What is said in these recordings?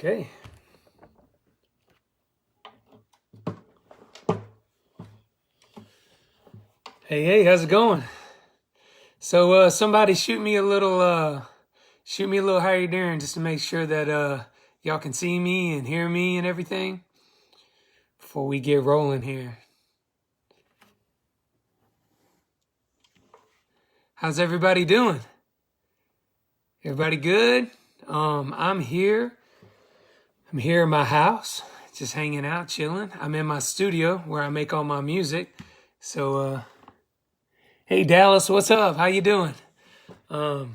Okay. Hey, how's it going? So somebody shoot me a little how you doing, just to make sure that y'all can see me and hear me and everything before we get rolling here. How's everybody doing? Everybody good? I'm here. I'm here in my house, just hanging out, chilling. I'm in my studio where I make all my music. So hey Dallas, what's up? How you doing? So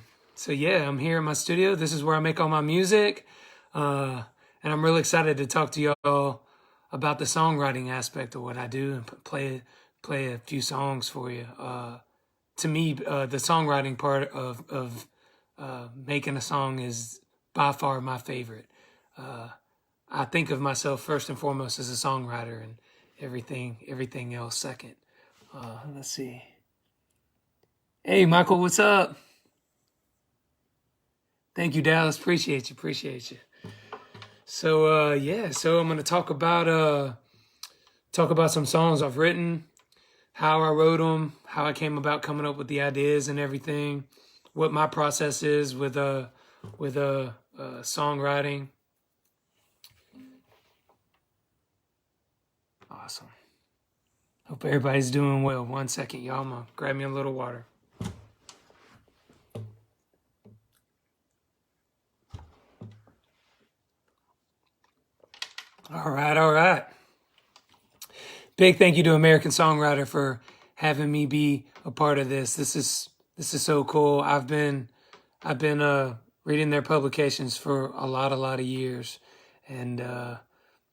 yeah, I'm here in my studio. This is where I make all my music. And I'm really excited to talk to y'all about the songwriting aspect of what I do and play a few songs for you. To me, the songwriting part of making a song is by far my favorite. I think of myself first and foremost as a songwriter, and everything else second. Let's see. Hey, Michael, what's up? Thank you, Dallas. Appreciate you. So yeah, so I'm gonna talk about some songs I've written, how I wrote them, how I came about coming up with the ideas and everything, what my process is with songwriting. Awesome. Hope everybody's doing well. 1 second, y'all. I'm gonna grab me a little water. All right. Big thank you to American Songwriter for having me be a part of this. This is so cool. I've been reading their publications for a lot of years, and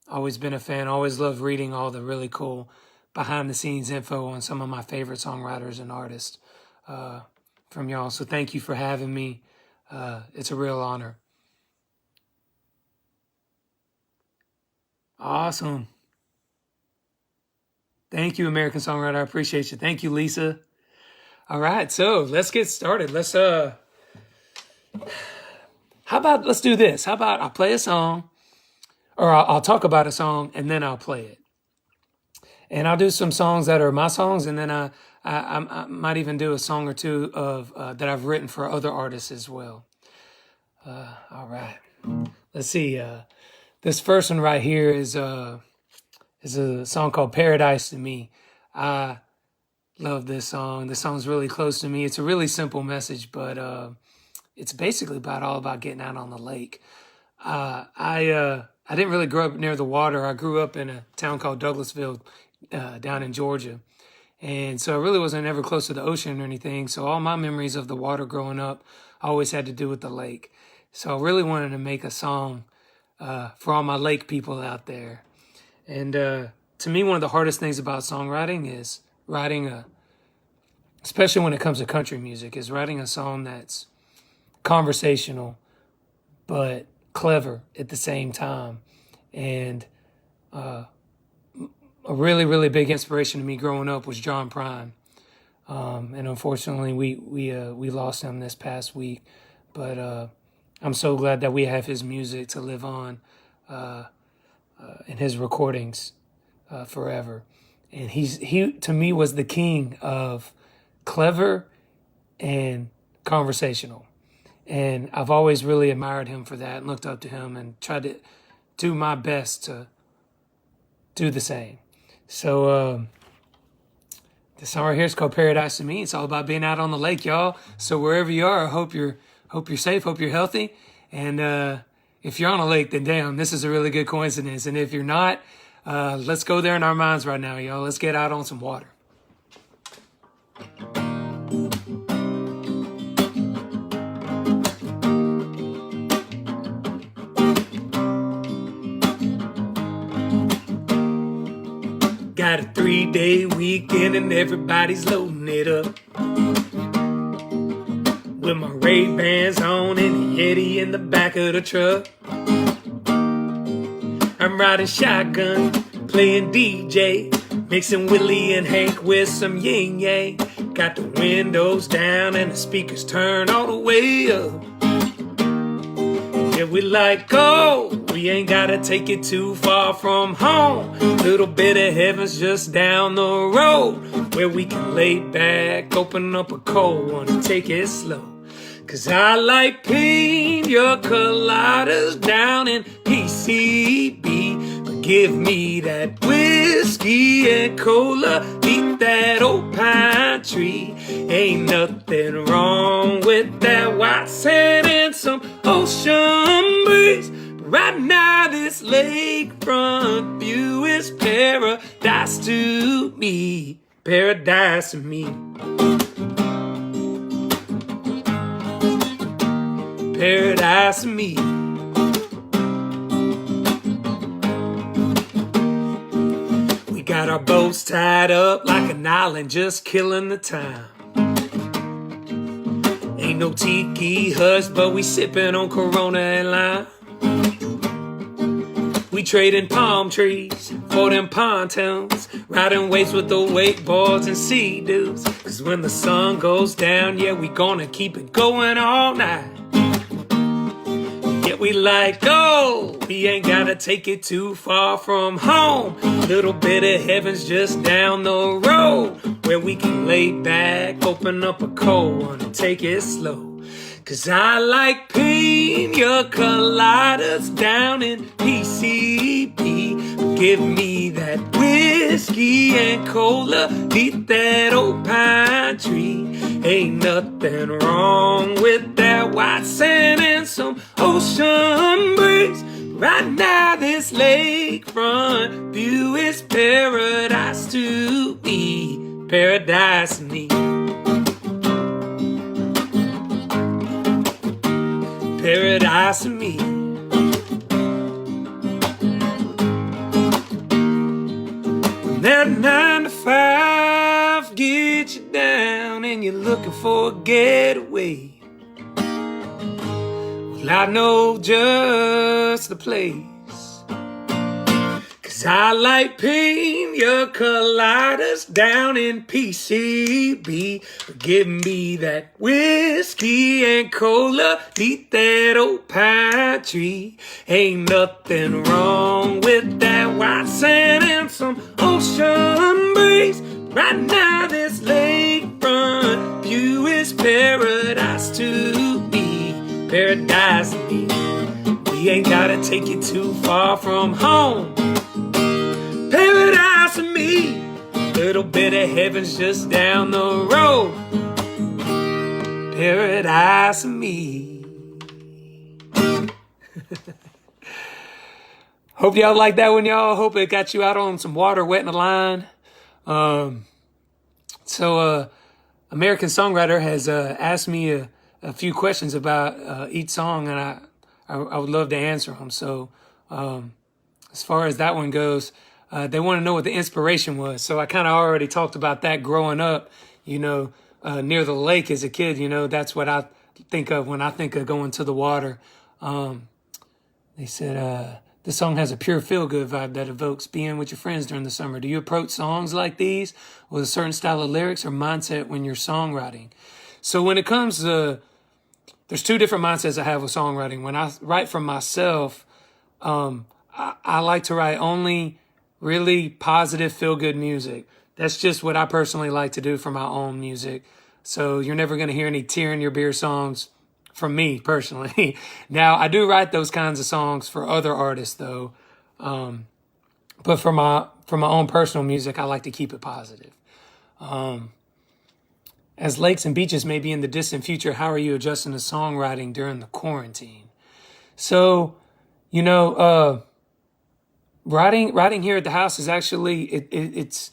always been a fan. Always loved reading all the really cool behind the scenes info on some of my favorite songwriters and artists from y'all. So thank you for having me. It's a real honor. Awesome. Thank you, American Songwriter. I appreciate you. Thank you, Lisa. All right, so let's get started. Let's do this? How about I'll play a song, or I'll talk about a song and then I'll play it. And I'll do some songs that are my songs, and then I might even do a song or two of that I've written for other artists as well. All right. Let's see. This first one right here is a song called Paradise to Me. I love this song. This song's really close to me. It's a really simple message, but it's basically all about getting out on the lake. I didn't really grow up near the water. I grew up in a town called Douglasville down in Georgia. And so I really wasn't ever close to the ocean or anything. So all my memories of the water growing up always had to do with the lake. So I really wanted to make a song for all my lake people out there. And to me, one of the hardest things about songwriting is especially when it comes to country music, is writing a song that's conversational but clever at the same time. And a really big inspiration to me growing up was John Prine. And unfortunately, we lost him this past week. But I'm so glad that we have his music to live on in his recordings forever. And he to me was the king of clever and conversational. And I've always really admired him for that and looked up to him and tried to do my best to do the same. So this song right here is called Paradise to Me. It's all about being out on the lake, y'all. So wherever you are, I hope you're safe, hope you're healthy. And if you're on a lake, then damn, this is a really good coincidence. And if you're not, let's go there in our minds right now, y'all. Let's get out on some water. Got a 3-day weekend and everybody's loading it up. With my Ray-Bans on and the Yeti in the back of the truck. I'm riding shotgun, playing DJ, mixing Willie and Hank with some yin yang. Got the windows down and the speakers turned all the way up. Yeah, we like, oh, We ain't gotta take it too far from home. Little bit of heaven's just down the road, where we can lay back, open up a cold one and take it slow. Cause I like pina coladas down in PCB. But give me that whiskey and cola, beat that old pine tree. Ain't nothing wrong with that white sand and some ocean breeze. But right now this lakefront view is paradise to me. Paradise to me. Paradise to me. We got our boats tied up like an island, just killing the time. Ain't no tiki huts, but we sipping on Corona and lime. We trading palm trees for them pontoons, riding waves with the wakeboards and sea dudes. Cause when the sun goes down, yeah, we gonna keep it going all night. Yeah, we like, oh, we ain't gotta take it too far from home. Little bit of heaven's just down the road, where we can lay back, open up a cold one and take it slow. Cause I like pina coladas down in PCB. Give me that whiskey and cola, beat that old pine tree. Ain't nothing wrong with that white sand and some ocean breeze. Right now this lakefront view is paradise to me. Paradise to me. Paradise to me. When that 9 to 5 gets you down and you're looking for a getaway, well, I know just the place. Cause I like pina coladas down in PCB. Give me that whiskey and cola, beat that old pine tree. Ain't nothing wrong with that white sand and some ocean breeze. Right now this lakefront view is paradise to me. Paradise to me. We ain't gotta take it too far from home. Paradise to me. Little bit of heaven's just down the road. Paradise to me. Hope y'all like that one, y'all. Hope it got you out on some water, wetting the line. American Songwriter has asked me a few questions about each song, and I would love to answer them. So as far as that one goes, they want to know what the inspiration was. So I kind of already talked about that growing up, near the lake as a kid. That's what I think of when I think of going to the water. They said, this song has a pure feel-good vibe that evokes being with your friends during the summer. Do you approach songs like these with a certain style of lyrics or mindset when you're songwriting? So when it comes to, there's two different mindsets I have with songwriting. When I write for myself, I like to write only really positive, feel-good music. That's just what I personally like to do for my own music. So you're never going to hear any tear in your beer songs from me personally. Now, I do write those kinds of songs for other artists, though. But for my own personal music, I like to keep it positive. As lakes and beaches may be in the distant future, how are you adjusting to songwriting during the quarantine? So, writing here at the house is actually it's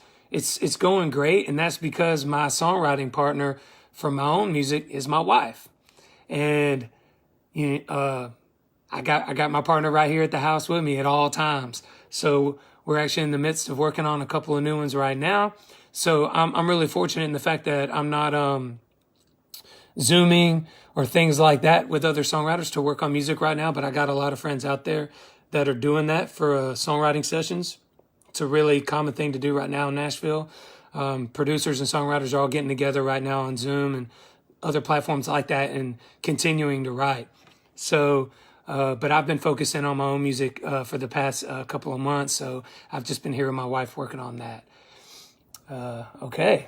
going great, and that's because my songwriting partner for my own music is my wife. And I got my partner right here at the house with me at all times. So we're actually in the midst of working on a couple of new ones right now. So I'm really fortunate in the fact that I'm not Zooming or things like that with other songwriters to work on music right now. But I got a lot of friends out there that are doing that for songwriting sessions. It's a really common thing to do right now in Nashville. Producers and songwriters are all getting together right now on Zoom and other platforms like that and continuing to write. So But I've been focusing on my own music for the past couple of months, so I've just been here with my wife working on that. Okay.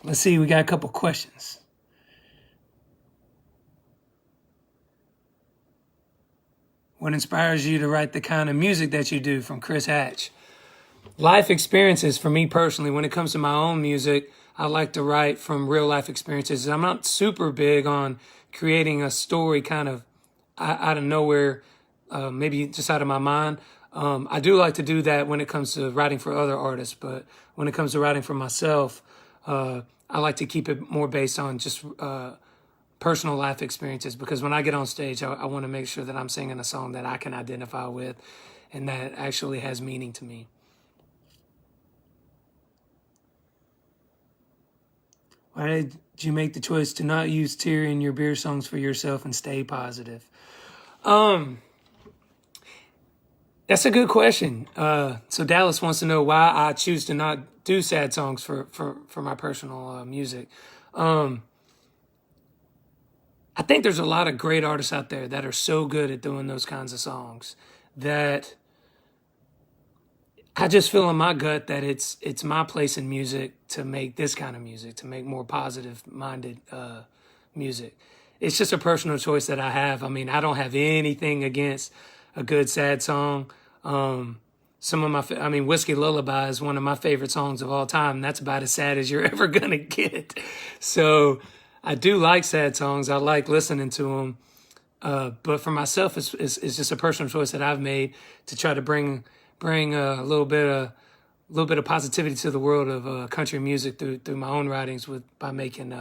Let's see, we got a couple questions. What inspires you to write the kind of music that you do? From Chris Hatch. Life experiences for me personally. When it comes to my own music, I like to write from real life experiences. I'm not super big on creating a story kind of out of nowhere, maybe just out of my mind. I do like to do that when it comes to writing for other artists, but when it comes to writing for myself, I like to keep it more based on just personal life experiences, because when I get on stage, I want to make sure that I'm singing a song that I can identify with and that actually has meaning to me. Why did you make the choice to not use tear in your beer songs for yourself and stay positive? That's a good question. So Dallas wants to know why I choose to not do sad songs for my personal music. I think there's a lot of great artists out there that are so good at doing those kinds of songs that I just feel in my gut that it's my place in music to make this kind of music, to make more positive-minded music. It's just a personal choice that I have. I mean, I don't have anything against a good sad song. Some of my, Whiskey Lullaby is one of my favorite songs of all time. That's about as sad as you're ever gonna get. So I do like sad songs. I like listening to them. But for myself, it's just a personal choice that I've made to try to bring a little bit of positivity to the world of country music through my own writings by making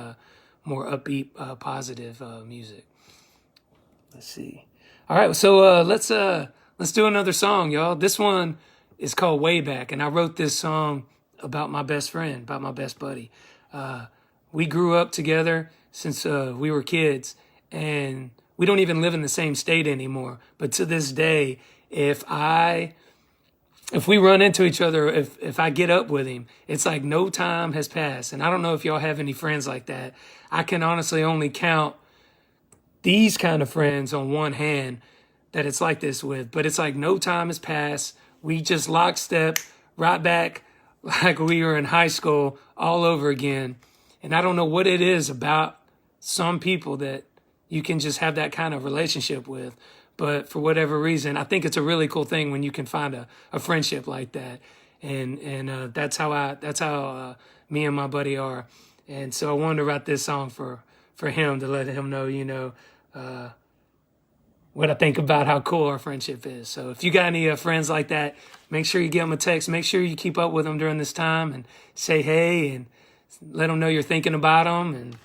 more upbeat, positive music. Let's see. All right, so let's do another song, y'all. This one is called Way Back, and I wrote this song about my best friend, about my best buddy. We grew up together since we were kids, and we don't even live in the same state anymore. But to this day, if we run into each other, if I get up with him, it's like no time has passed. And I don't know if y'all have any friends like that. I can honestly only count these kind of friends on one hand that it's like this with. But it's like no time has passed. We just lockstep right back like we were in high school all over again. And I don't know what it is about some people that you can just have that kind of relationship with. But for whatever reason, I think it's a really cool thing when you can find a friendship like that. And that's how me and my buddy are. And so I wanted to write this song for him, to let him know, what I think about how cool our friendship is. So if you got any friends like that, make sure you give them a text. Make sure you keep up with them during this time and say hey and let them know you're thinking about them.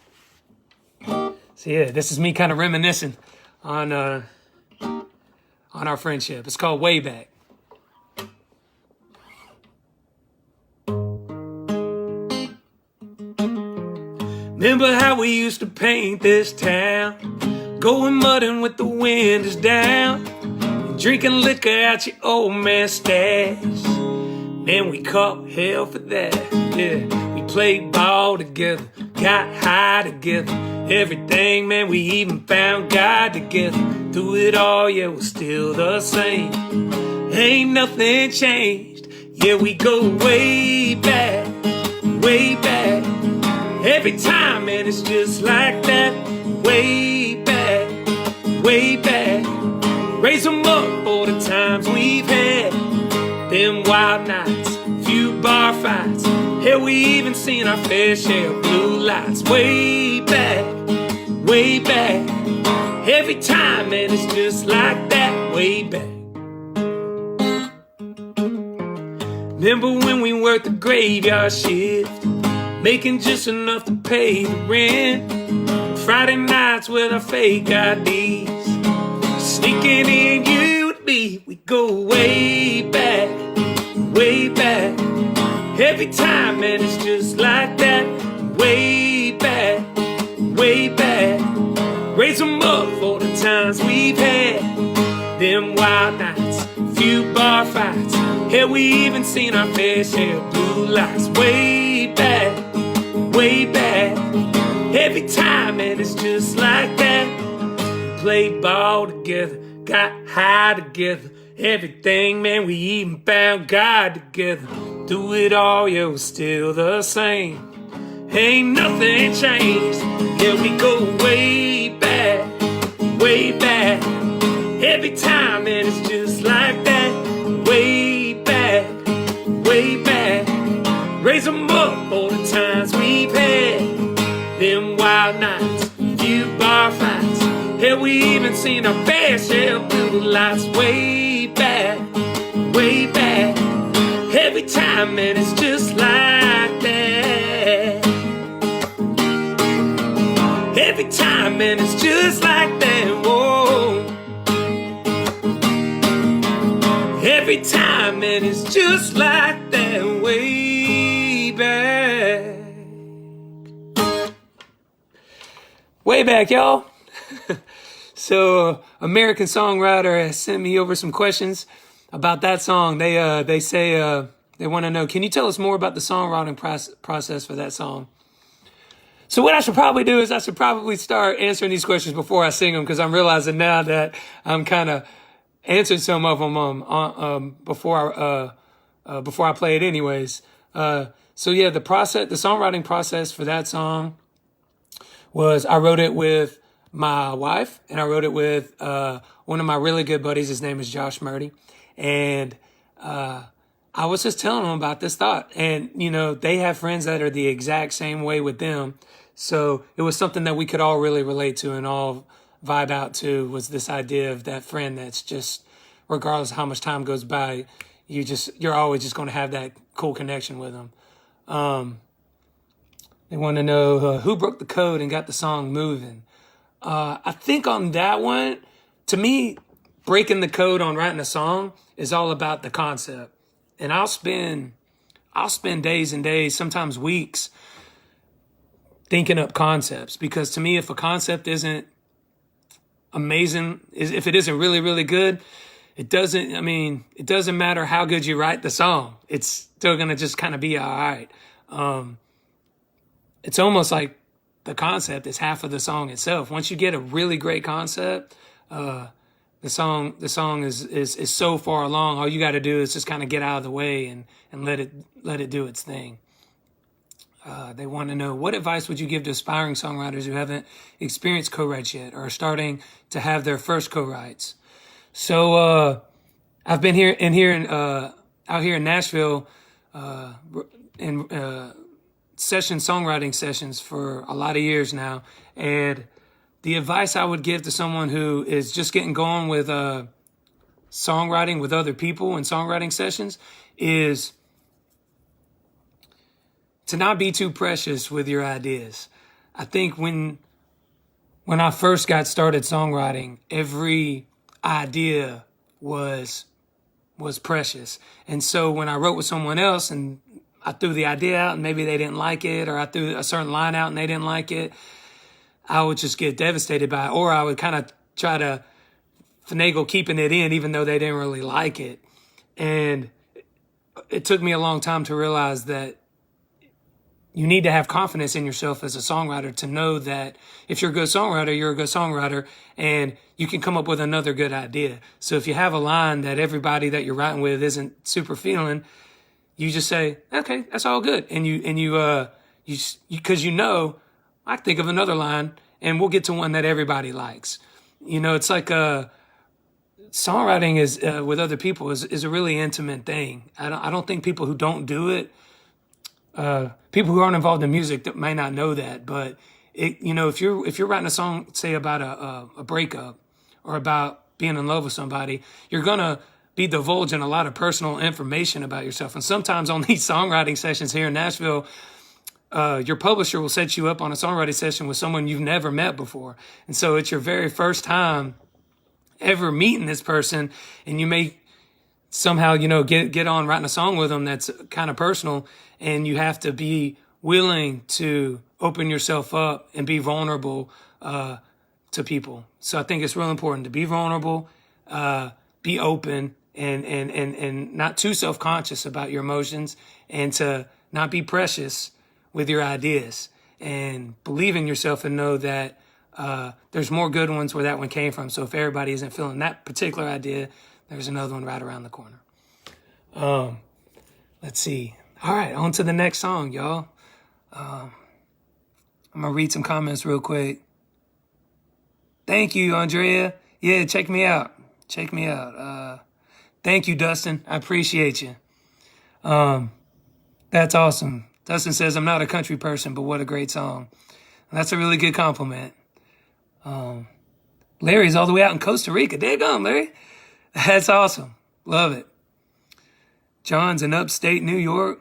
And so yeah, this is me kind of reminiscing on our friendship. It's called Way Back. Remember how we used to paint this town, going mudding with the windows down, drinking liquor out your old man's stash. Man, we caught hell for that. Yeah, we played ball together, got high together, everything, man, we even found God together. Through it all, yeah, we're still the same. Ain't nothing changed. Yeah, we go way back, way back. Every time, man, it's just like that. Way back, way back. Raise them up for the times we've had. Them wild nights, few bar fights. Hell, we even seen our fair share of blue lights. Way back, way back. Every time, man, it's just like that. Way back. Remember when we worked the graveyard shift, making just enough to pay the rent. Friday nights with our fake IDs, sneaking in you and me. We go way back, way back. Every time, man, it's just like that. Way back, way back. Raise them up for the times we've had. Them wild nights, few bar fights. Hell, we even seen our fair share of blue lights. Way back, way back. Every time, man, it's just like that. played ball together, got high together. Everything, man, we even found God together. Do it all, yeah, we're still the same. Ain't nothing changed. Yeah, we go way back, way back. Every time, man, it's just like that. Way back, way back. Raise them up all the times we've had. Them wild nights, few bar fights. Hell, we even seen our fair share of blue lights. Way back, way back. Every time, man, it's just like that. Every time, man, it's just like that. Whoa. Every time, man, it's just like that. Way back. Way back, y'all. So, American Songwriter has sent me over some questions about that song. They say they want to know, can you tell us more about the songwriting process for that song? So what I should probably do is I should probably start answering these questions before I sing them, because I'm realizing now that I'm kind of answered some of them before I play it anyways. So yeah, the songwriting process for that song was I wrote it with my wife, and I wrote it with one of my really good buddies. His name is Josh Murdy. And I was just telling them about this thought. And, you know, they have friends that are the exact same way with them. So it was something that we could all really relate to and all vibe out to, was this idea of that friend that's just, regardless of how much time goes by, you're always just going to have that cool connection with them. They want to know who broke the code and got the song moving. I think on that one, to me, breaking the code on writing a song is all about the concept. And I'll spend days and days, sometimes weeks, thinking up concepts. Because to me, if a concept isn't amazing, if it isn't really, really good, it doesn't matter how good you write the song. It's still going to just kind of be all right. It's almost like the concept is half of the song itself. Once you get a really great concept, the song is so far along. All you got to do is just kind of get out of the way and let it do its thing. They want to know, what advice would you give to aspiring songwriters who haven't experienced co-writes yet or are starting to have their first co-writes? So I've been out here in Nashville in songwriting sessions for a lot of years now, and the advice I would give to someone who is just getting going with songwriting with other people and songwriting sessions is to not be too precious with your ideas. I think when I first got started songwriting, every idea was precious. And so when I wrote with someone else and I threw the idea out and maybe they didn't like it, or I threw a certain line out and they didn't like it, I would just get devastated by it. Or I would kind of try to finagle keeping it in even though they didn't really like it. And it took me a long time to realize that you need to have confidence in yourself as a songwriter to know that if you're a good songwriter, you're a good songwriter, and you can come up with another good idea. So if you have a line that everybody that you're writing with isn't super feeling, you just say, okay, that's all good. And because I think of another line and we'll get to one that everybody likes. You know, it's like songwriting is with other people is a really intimate thing. I don't think people who don't do it, people who aren't involved in music that may not know that, but if you're writing a song, say about a breakup or about being in love with somebody, you're gonna be divulging a lot of personal information about yourself. And sometimes on these songwriting sessions here in Nashville, your publisher will set you up on a songwriting session with someone you've never met before. And so it's your very first time ever meeting this person, and you may somehow, get on writing a song with them that's kind of personal, and you have to be willing to open yourself up and be vulnerable to people. So I think it's real important to be vulnerable, be open, and not too self-conscious about your emotions, and to not be precious with your ideas, and believe in yourself and know that there's more good ones where that one came from. So if everybody isn't feeling that particular idea, there's another one right around the corner. Let's see. All right, on to the next song, y'all. I'm going to read some comments real quick. Thank you, Andrea. Yeah, check me out. Check me out. Thank you, Dustin. I appreciate you. That's awesome. Dustin says, I'm not a country person, but what a great song. That's a really good compliment. Larry's all the way out in Costa Rica. There you go, Larry. That's awesome. Love it. John's in upstate New York.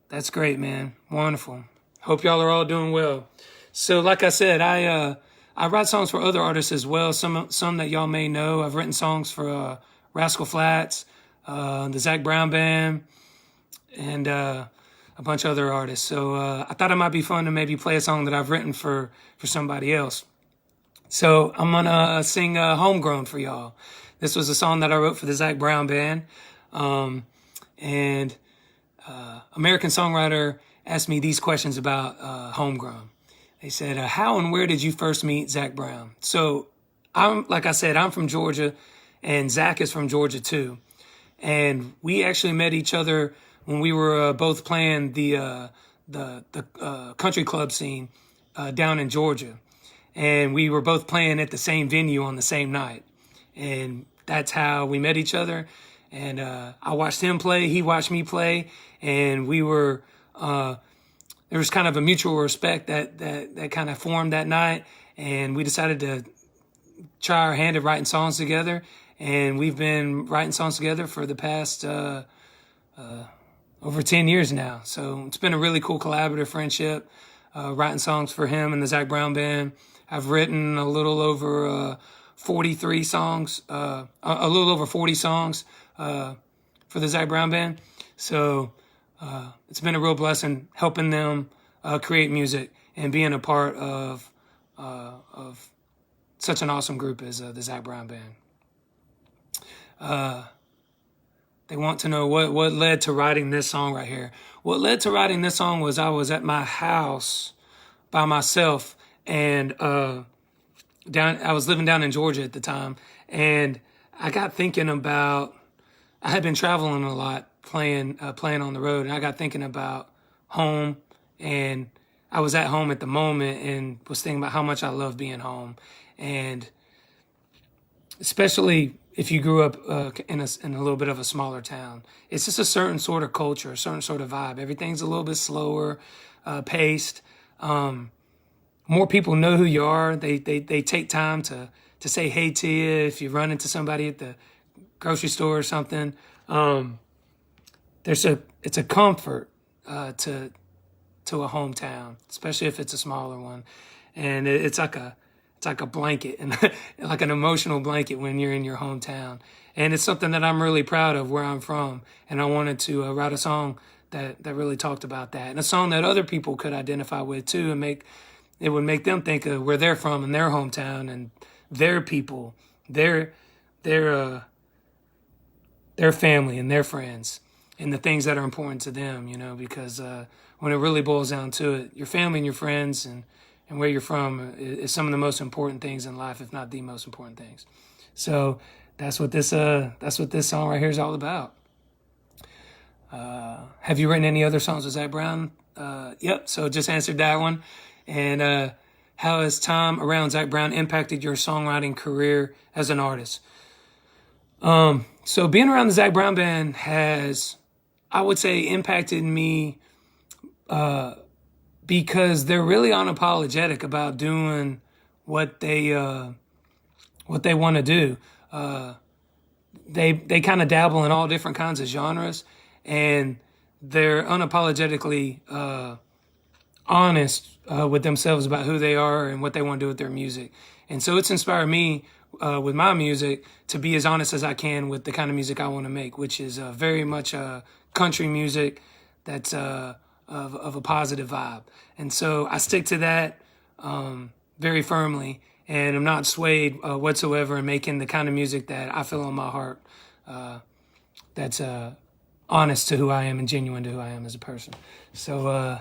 That's great, man. Wonderful. Hope y'all are all doing well. So like I said, I write songs for other artists as well. Some that y'all may know. I've written songs for Rascal Flatts, the Zac Brown Band, and a bunch of other artists. So I thought it might be fun to maybe play a song that I've written for somebody else. So I'm going to sing Homegrown for y'all. This was a song that I wrote for the Zac Brown Band. And American Songwriter asked me these questions about Homegrown. They said, how and where did you first meet Zac Brown? So like I said, I'm from Georgia, and Zac is from Georgia too. And we actually met each other when we were both playing the country club scene down in Georgia. And we were both playing at the same venue on the same night. And that's how we met each other. And I watched him play, he watched me play, and we were, there was kind of a mutual respect that kind of formed that night. And we decided to try our hand at writing songs together. And we've been writing songs together for the past over 10 years now. So it's been a really cool collaborative friendship, writing songs for him and the Zac Brown Band. I've written a little over 43 songs, a little over 40 songs for the Zac Brown Band. So it's been a real blessing helping them create music and being a part of such an awesome group as the Zac Brown Band. They want to know what led to writing this song right here. What led to writing this song was I was at my house by myself, and I was living down in Georgia at the time, and I got thinking about, I had been traveling a lot, playing on the road, and I got thinking about home, and I was at home at the moment and was thinking about how much I love being home. And especially if you grew up in a little bit of a smaller town, it's just a certain sort of culture, a certain sort of vibe. Everything's a little bit slower paced. More people know who you are. They take time to say hey to you if you run into somebody at the grocery store or something. It's a comfort to a hometown, especially if it's a smaller one, and it's like a blanket, and like an emotional blanket when you're in your hometown. And it's something that I'm really proud of where I'm from, and I wanted to write a song that really talked about that, and a song that other people could identify with too, and it would make them think of where they're from and their hometown and their people, their family and their friends, and the things that are important to them, because when it really boils down to it, your family and your friends and where you're from is some of the most important things in life, if not the most important things. So that's what this song right here is all about. Have you written any other songs with Zac Brown? Yep. So just answered that one. And how has time around Zac Brown impacted your songwriting career as an artist? So being around the Zac Brown Band has, I would say, impacted me because they're really unapologetic about doing what they want to do. They kind of dabble in all different kinds of genres, and they're unapologetically honest with themselves about who they are and what they want to do with their music. And so it's inspired me with my music to be as honest as I can with the kind of music I want to make, which is very much country music that's of a positive vibe. And so I stick to that very firmly, and I'm not swayed whatsoever in making the kind of music that I feel on my heart that's honest to who I am and genuine to who I am as a person. So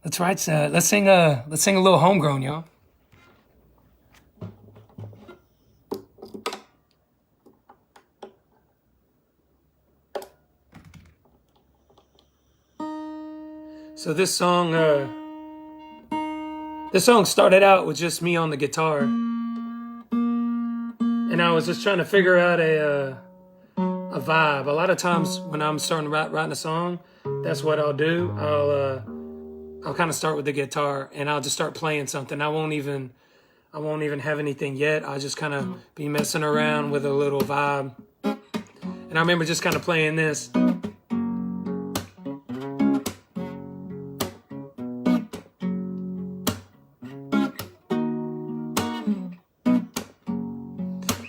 let's sing a little Homegrown, y'all. So this song started out with just me on the guitar, and I was just trying to figure out a vibe. A lot of times when I'm starting writing a song, that's what I'll do. I'll kind of start with the guitar, and I'll just start playing something. I won't even have anything yet. I'll just kind of be messing around with a little vibe. And I remember just kind of playing this.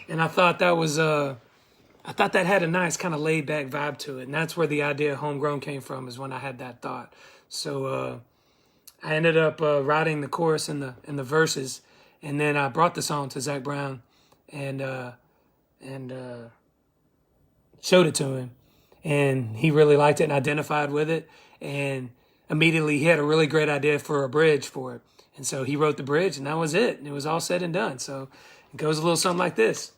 And I thought that had a nice kind of laid back vibe to it. And that's where the idea of Homegrown came from, is when I had that thought. So I ended up writing the chorus and the verses, and then I brought the song to Zac Brown and showed it to him, and he really liked it and identified with it, and immediately he had a really great idea for a bridge for it. And so he wrote the bridge, and that was it. And it was all said and done. So it goes a little something like this.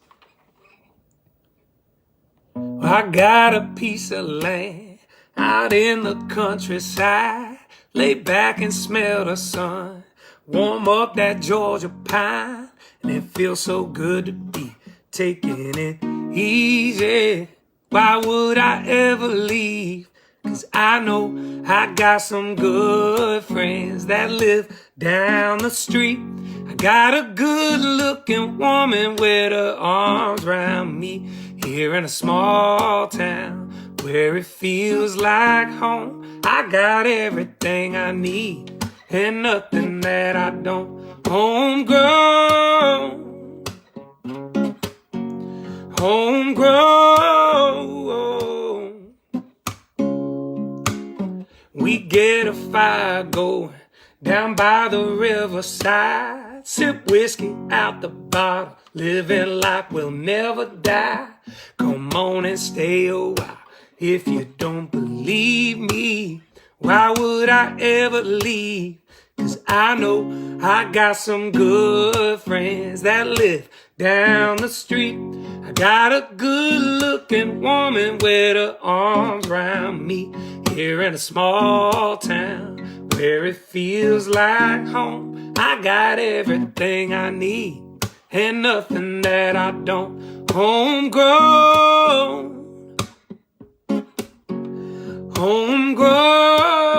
Well, I got a piece of land out in the countryside. Lay back and smell the sun, warm up that Georgia pine, and it feels so good to be taking it easy. Why would I ever leave? 'Cause I know I got some good friends that live down the street. I got a good looking woman with her arms around me, here in a small town where it feels like home. I got everything I need and nothing that I don't. Homegrown, homegrown. We get a fire going down by the riverside, sip whiskey out the bottle, living like we'll never die. Come on and stay a while. If you don't believe me, why would I ever leave? 'Cause I know I got some good friends that live down the street. I got a good looking woman with her arms around me, here in a small town where it feels like home. I got everything I need and nothing that I don't. Homegrown, homegrown.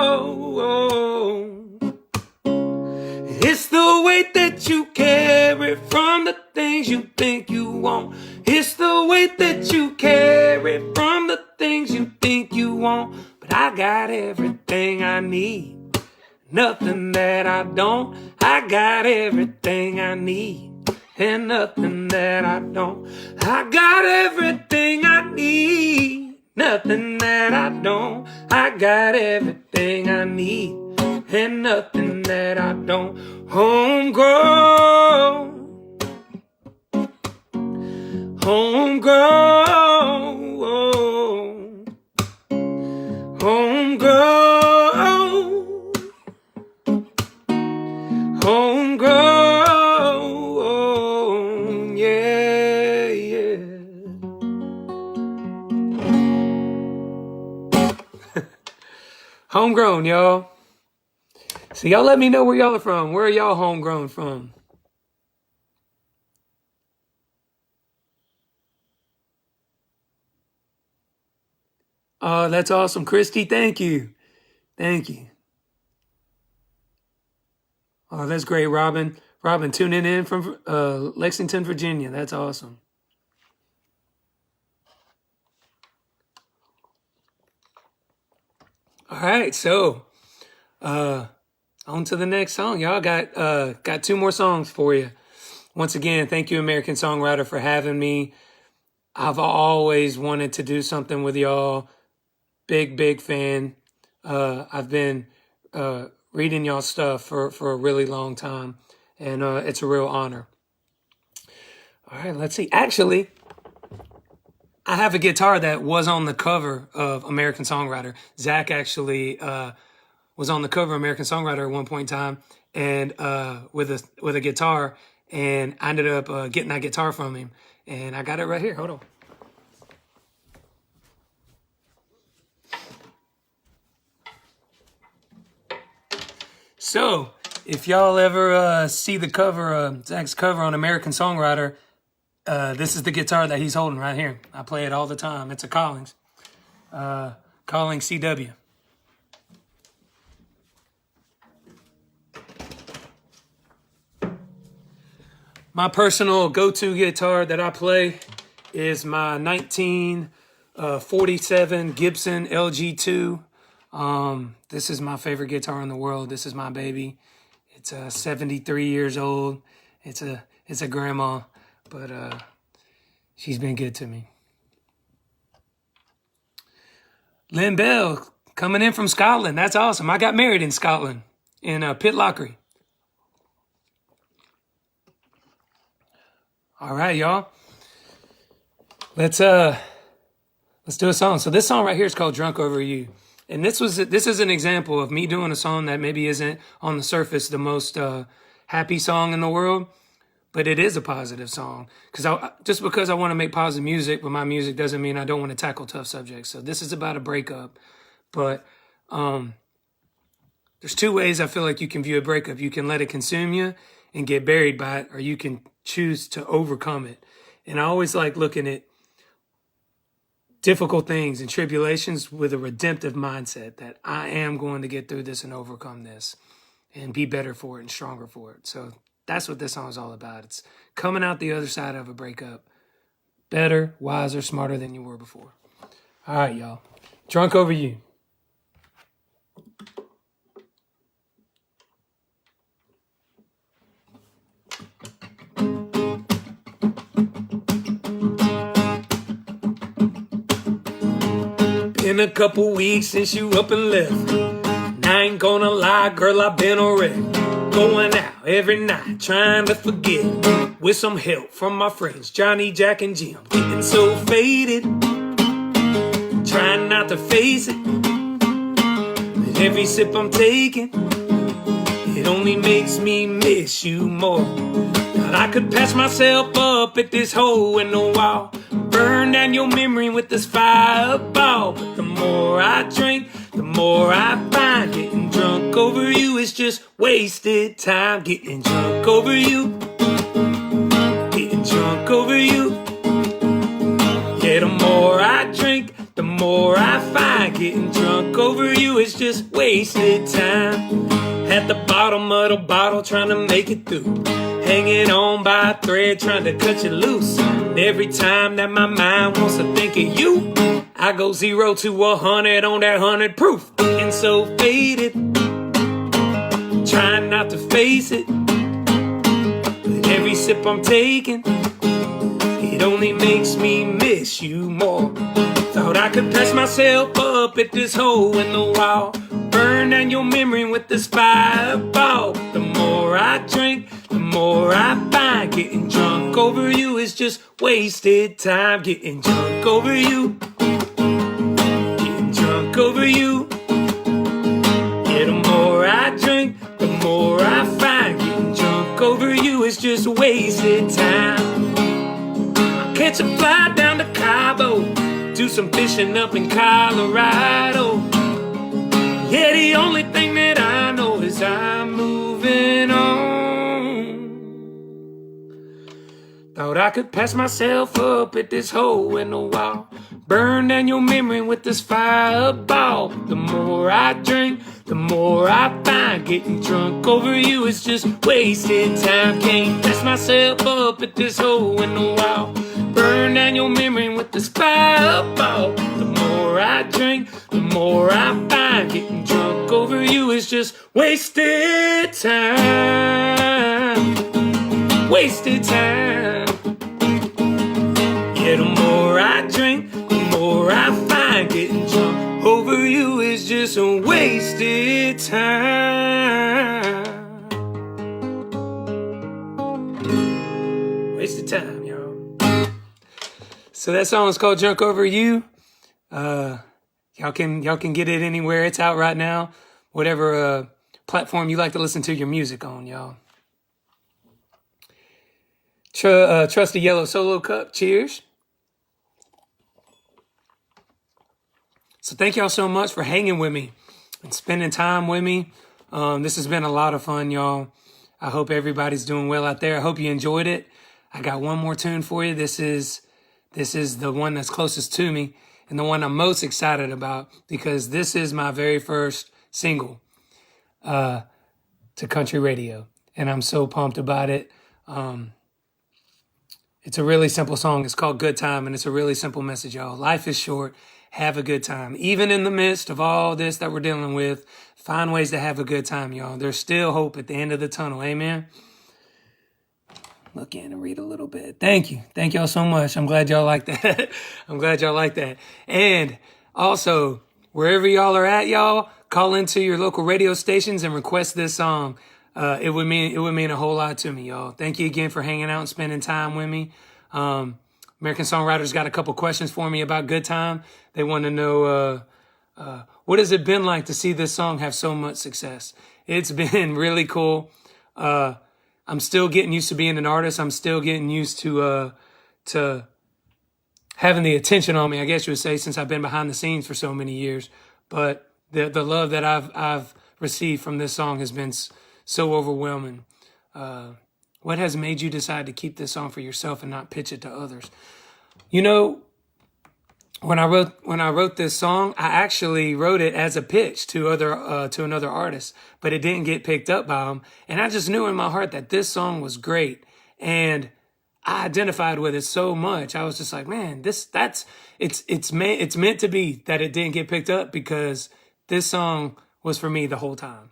It's the weight that you carry from the things you think you want. It's the weight that you carry from the things you think you want. But I got everything I need, nothing that I don't. I got everything I need and nothing that I don't. I got everything I need, nothing that I don't. I got everything I need and nothing that I don't. Homegrown, homegrown, homegrown, homegrown, yeah, yeah. Homegrown, y'all. So y'all let me know where y'all are from. Where are y'all homegrown from? Oh, that's awesome. Christy, thank you. Thank you. Oh, that's great, Robin. Robin, tuning in from Lexington, Virginia. That's awesome. All right, so on to the next song. Y'all got two more songs for you. Once again, thank you, American Songwriter, for having me. I've always wanted to do something with y'all. Big fan. I've been reading y'all stuff for a really long time, and it's a real honor. All right, let's see. Actually, I have a guitar that was on the cover of American Songwriter. Zac actually was on the cover of American Songwriter at one point in time, and with a guitar, and I ended up getting that guitar from him, and I got it right here. Hold on. So, if y'all ever see the cover, Zac's cover on American Songwriter, this is the guitar that he's holding right here. I play it all the time. It's a Collings. Collings CW. My personal go-to guitar that I play is my 1947 Gibson LG2. This is my favorite guitar in the world. This is my baby. It's 73 years old. It's a grandma, but she's been good to me. Lynn Bell coming in from Scotland. That's awesome. I got married in Scotland in Pitlochry. All right, y'all. Let's do a song. So this song right here is called Drunk Over You. And this is an example of me doing a song that maybe isn't on the surface the most happy song in the world, but it is a positive song. Just because I want to make positive music with my music doesn't mean I don't want to tackle tough subjects. So this is about a breakup, but there's two ways I feel like you can view a breakup. You can let it consume you and get buried by it, or you can choose to overcome it. And I always like looking at difficult things and tribulations with a redemptive mindset that I am going to get through this and overcome this and be better for it and stronger for it. So that's what this song is all about. It's coming out the other side of a breakup better, wiser, smarter than you were before. All right, y'all. Drunk Over You. Been a couple weeks since you up and left. And I ain't gonna lie, girl, I've been a wreck. Going out every night, trying to forget. With some help from my friends, Johnny, Jack, and Jim. Getting so faded, trying not to face it. But every sip I'm taking, it only makes me miss you more. Thought I could patch myself up at this hole in the wall, burn down your memory with this fireball. But the more I drink, the more I find getting drunk over you is just wasted time. Getting drunk over you, getting drunk over you. Yeah, the more I drink, the more I find getting drunk over you is just wasted time. At the bottom of the bottle, trying to make it through, hanging on by a thread, trying to cut you loose. And every time that my mind wants to think of you, I go 0 to 100 on that 100 proof. Getting so faded, trying not to face it. But every sip I'm taking, it only makes me miss you more. Thought I could patch myself up at this hole in the wall, burn down your memory with this fireball. The more I drink, the more I find getting drunk over you is just wasted time. Getting drunk over you, getting drunk over you. Yeah, the more I drink, the more I find getting drunk over you is just wasted time. I'll catch a flight down to Cabo, do some fishing up in Colorado. Yeah, the only thing that I know is I'm moving on. Thought I could patch myself up at this hole in the wall, burn down your memory with this fireball. The more I drink, the more I find getting drunk over you is just wasted time. Can't patch myself up at this hole in the wall, burn down your memory with this fireball. The more I drink, the more I find getting drunk over you is just wasted time. Wasted time. Yeah, the more I drink, the more I find getting drunk over you is just a wasted time. Wasted time, y'all. So that song is called Drunk Over You. Y'all can get it anywhere. It's out right now. Whatever platform you like to listen to your music on, y'all. Trusty Yellow Solo Cup. Cheers. So thank y'all so much for hanging with me and spending time with me This has been a lot of fun, y'all. I hope everybody's doing well out there. I hope you enjoyed it. I got one more tune for you. This is the one that's closest to me and the one I'm most excited about because this is my very first single to country radio, and I'm so pumped about it. It's a really simple song. It's called Good Time, and it's a really simple message, y'all. Life is short. Have a good time. Even in the midst of all this that we're dealing with, find ways to have a good time, y'all. There's still hope at the end of the tunnel. Amen? Look in and read a little bit. Thank you. Thank y'all so much. I'm glad y'all like that. I'm glad y'all like that. And also, wherever y'all are at, y'all, call into your local radio stations and request this song. It would mean a whole lot to me, y'all. Thank you again for hanging out and spending time with me. American Songwriters got a couple questions for me about Good Time. They want to know, what has it been like to see this song have so much success? It's been really cool. I'm still getting used to being an artist. I'm still getting used to having the attention on me, I guess you would say, since I've been behind the scenes for so many years. But the love that I've received from this song has been so overwhelming. What has made you decide to keep this song for yourself and not pitch it to others? You know, when I wrote this song, I actually wrote it as a pitch to another artist, but it didn't get picked up by him. And I just knew in my heart that this song was great, and I identified with it so much. I was just like, man, it's meant to be that it didn't get picked up because this song was for me the whole time.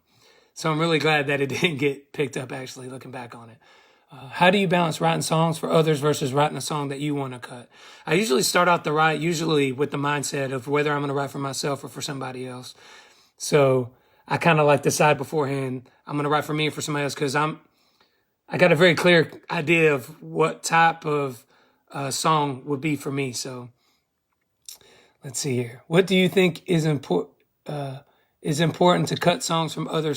So I'm really glad that it didn't get picked up, actually, looking back on it. How do you balance writing songs for others versus writing a song that you want to cut? I usually start out the write, usually with the mindset of whether I'm going to write for myself or for somebody else. So I kind of like decide beforehand, I'm going to write for me or for somebody else because I got a very clear idea of what type of song would be for me. So let's see here. What do you think is important to cut songs from other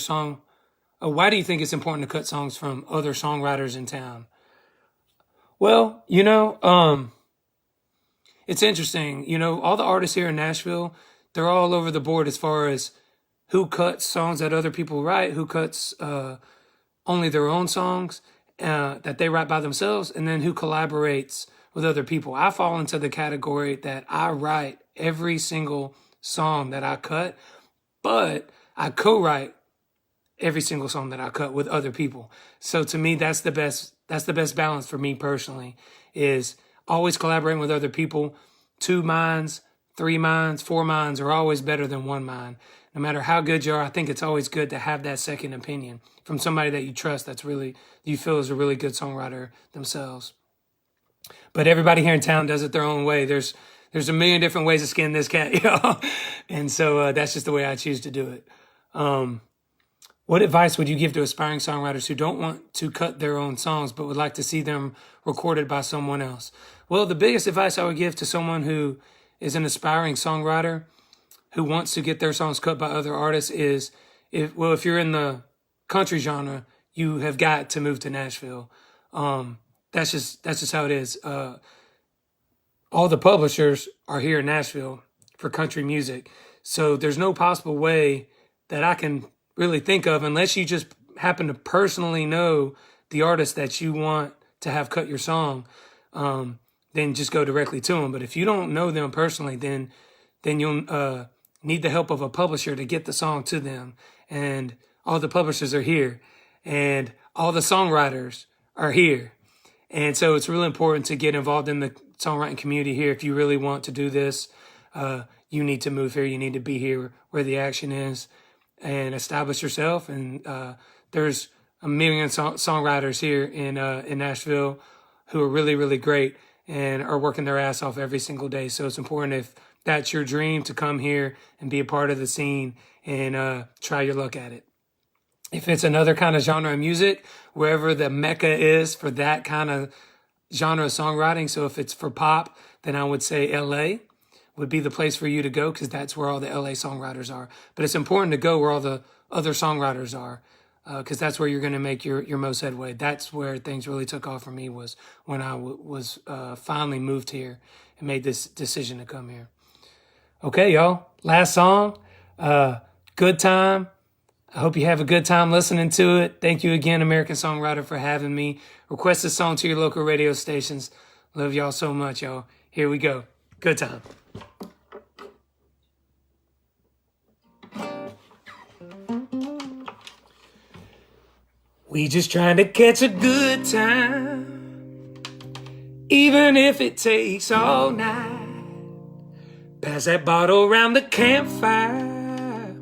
why do you think it's important to cut songs from other songwriters in town? Well, it's interesting. All the artists here in Nashville, they're all over the board as far as who cuts songs that other people write, who cuts only their own songs that they write by themselves, and then who collaborates with other people. I fall into the category that I write every single song that I cut, but I co-write every single song that I cut with other people. So to me, that's the best balance for me personally, is always collaborating with other people. 2 minds, 3 minds, 4 minds are always better than 1 mind. No matter how good you are, I think it's always good to have that second opinion from somebody that you trust you feel is a really good songwriter themselves. But everybody here in town does it their own way. There's a million different ways to skin this cat, y'all. And so that's just the way I choose to do it. What advice would you give to aspiring songwriters who don't want to cut their own songs but would like to see them recorded by someone else? Well, the biggest advice I would give to someone who is an aspiring songwriter who wants to get their songs cut by other artists is, if you're in the country genre, you have got to move to Nashville. That's just how it is. All the publishers are here in Nashville for country music. So there's no possible way that I can really think of, unless you just happen to personally know the artist that you want to have cut your song, then just go directly to them. But if you don't know them personally, then you'll need the help of a publisher to get the song to them. And all the publishers are here, and all the songwriters are here. And so it's really important to get involved in the songwriting community here. If you really want to do this, you need to move here. You need to be here where the action is and establish yourself. And there's a million songwriters here in Nashville who are really, really great and are working their ass off every single day. So it's important, if that's your dream, to come here and be a part of the scene and try your luck at it. If it's another kind of genre of music, wherever the mecca is for that kind of genre of songwriting, so if it's for pop, then I would say LA would be the place for you to go, because that's where all the LA songwriters are. But it's important to go where all the other songwriters are, because that's where you're going to make your most headway. That's where things really took off for me, was when I was finally moved here and made this decision to come here. Okay, y'all. Last song, Good Time. I hope you have a good time listening to it. Thank you again, American Songwriter, for having me. Request a song to your local radio stations. Love y'all so much, y'all. Here we go. Good time. We just trying to catch a good time, even if it takes all night. Pass that bottle around the campfire,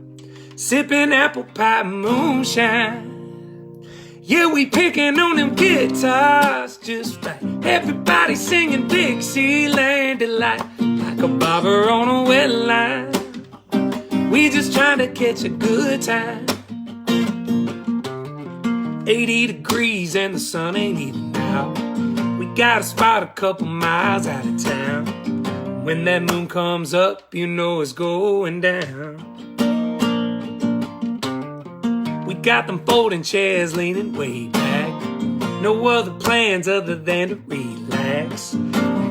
sipping apple pie moonshine. Yeah, we picking on them guitars just right. Everybody singing Dixieland delight, like a bobber on a wet line. We just trying to catch a good time. 80 degrees and the sun ain't even out. We got a spot a couple miles out of town. When that moon comes up, you know it's going down. We got them folding chairs leaning way back. No other plans other than to relax.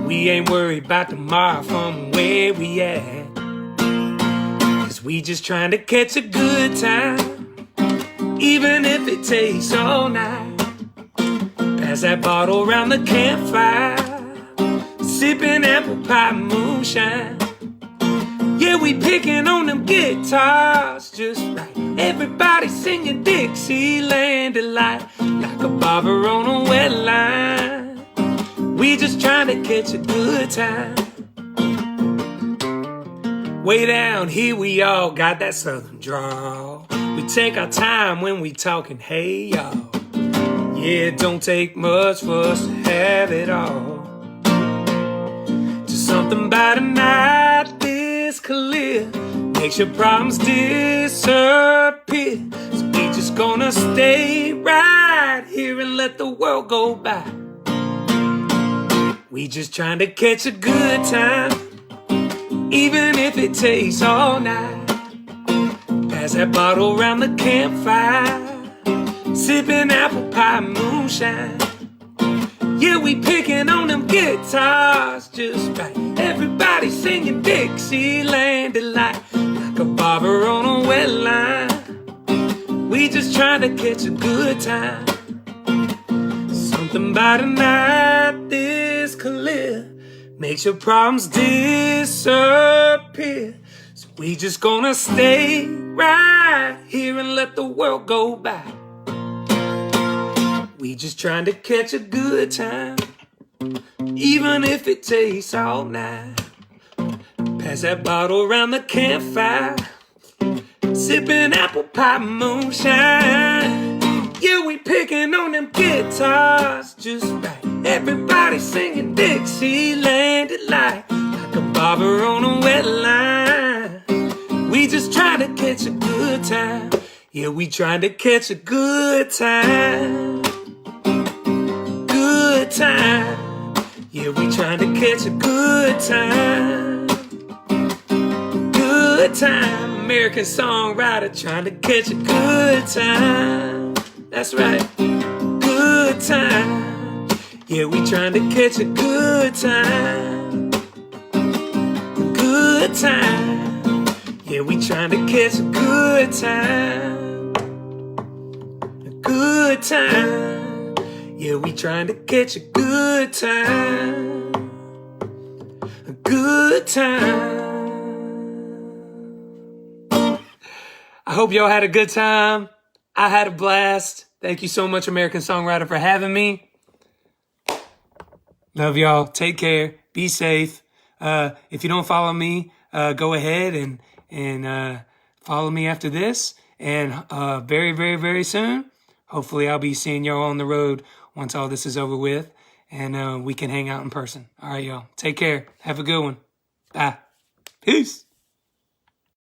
We ain't worried about tomorrow from where we at. 'Cause we just trying to catch a good time, even if it takes all night. Pass that bottle around the campfire, sipping apple pie moonshine. Yeah, we picking on them guitars just right. Everybody singing Dixieland delight, like a bobber on a wet line. We just trying to catch a good time. Way down here we all got that southern drawl. We take our time when we talking, hey y'all. Yeah, it don't take much for us to have it all. Just something about a night this clear makes your problems disappear. So we just gonna stay right here and let the world go by. We just trying to catch a good time, even if it takes all night. Pass that bottle around the campfire, sipping apple pie moonshine. Yeah, we picking on them guitars just right. Everybody singing Dixieland delight, like a bobber on a wet line. We just trying to catch a good time. Something about a night this clear makes your problems disappear. So we just gonna stay right here and let the world go by. We just trying to catch a good time, even if it takes all night. Pass that bottle around the campfire, sipping apple pie moonshine. Yeah, we picking on them guitars just right. Everybody singing Dixieland delight, like a bobber on a wet line. We just trying to catch a good time. Yeah, we trying to catch a good time. Good time. Yeah, we trying to catch a good time. Good time. American Songwriter trying to catch a good time. That's right. Good time. Yeah, we trying to catch a good time. Good time. Yeah, we trying to catch a good time. A good time. Yeah, we trying to catch a good time. A good time. I hope y'all had a good time. I had a blast. Thank you so much, American Songwriter, for having me. Love y'all. Take care. Be safe. If you don't follow me, go ahead and follow me after this. And very, very, very soon, hopefully I'll be seeing y'all on the road once all this is over with. And we can hang out in person. All right, y'all. Take care. Have a good one. Bye. Peace.